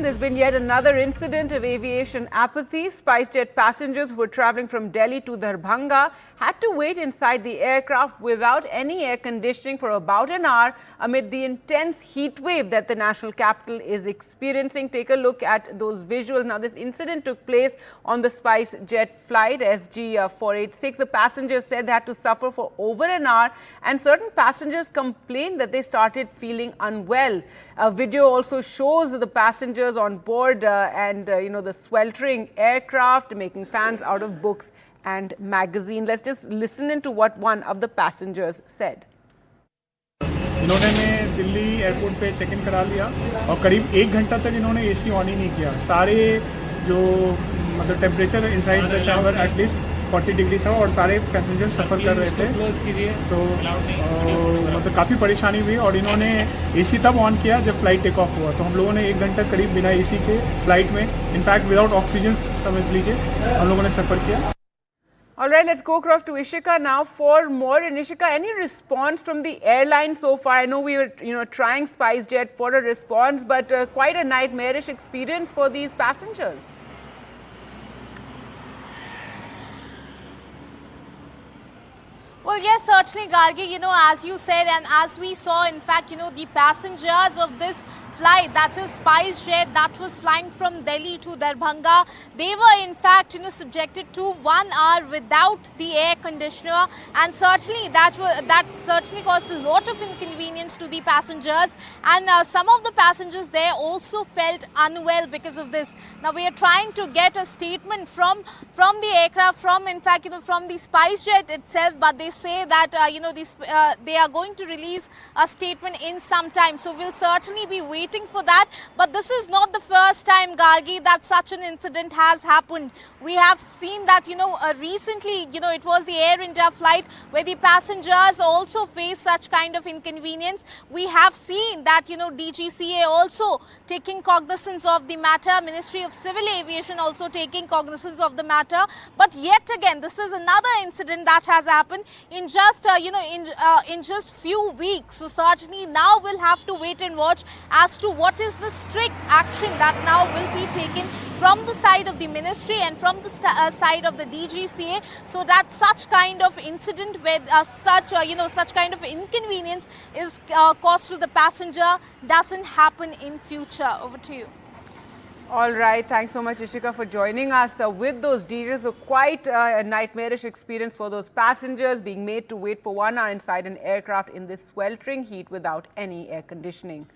There's been yet another incident of aviation apathy. SpiceJet passengers who were traveling from Delhi to Darbhanga had to wait inside the aircraft without any air conditioning for about an hour amid the intense heat wave that the national capital is experiencing. Take a look at those visuals. Now, this incident took place on the SpiceJet flight SG486. The passengers said they had to suffer for over an hour, and certain passengers complained that they started feeling unwell. A video also shows the passengers on board the sweltering aircraft making fans out of books and magazines. Let's just listen into what one of the passengers said. इन्होंने मैं Delhi airport पे check in करा लिया और करीब 1 घंटा तक इन्होंने एसी ऑन ही नहीं किया। सारे जो मतलब temperature inside the chamber at least 40 degree था और सारे पैसेंजर सफ़र कर रहे थे, तो मतलब काफ़ी परेशानी हुई। और इन्होंने एसी तब ऑन किया जब फ्लाइट टेक ऑफ हुआ, तो हम लोगों ने 1 घंटा करीब बिना एसी के फ्लाइट में, इनफैक्ट विदाउट ऑक्सीजन समझ लीजिए, हम लोगों ने सफ़र किया। All right, let's go across to Ishika now for more. And Ishika, any response from the airline so far? I know we were, trying SpiceJet for a response, but quite a nightmarish experience for these passengers. Well, yes, certainly, Gargi, as you said, and as we saw, in fact, the passengers of this flight, that is SpiceJet, that was flying from Delhi to Darbhanga, they were in fact subjected to 1 hour without the air conditioner, and certainly that certainly caused a lot of inconvenience to the passengers, and some of the passengers there also felt unwell because of this. Now we are trying to get a statement from the aircraft, from the SpiceJet itself, but they say that they are going to release a statement in some time, so we'll certainly be waiting for that. But this is not the first time, Gargi, that such an incident has happened. We have seen that recently it was the Air India flight where the passengers also faced such kind of inconvenience. We have seen that DGCA also taking cognizance of the matter, Ministry of Civil Aviation also taking cognizance of the matter. But yet again, this is another incident that has happened in just in just few weeks. So certainly now we'll have to wait and watch as to what is the strict action that now will be taken from the side of the ministry and from the side of the DGCA, so that such kind of incident where such kind of inconvenience is caused to the passenger doesn't happen in future. Over to you. All right, thanks so much, Ishika, for joining us with those details. So quite a nightmarish experience for those passengers being made to wait for 1 hour inside an aircraft in this sweltering heat without any air conditioning.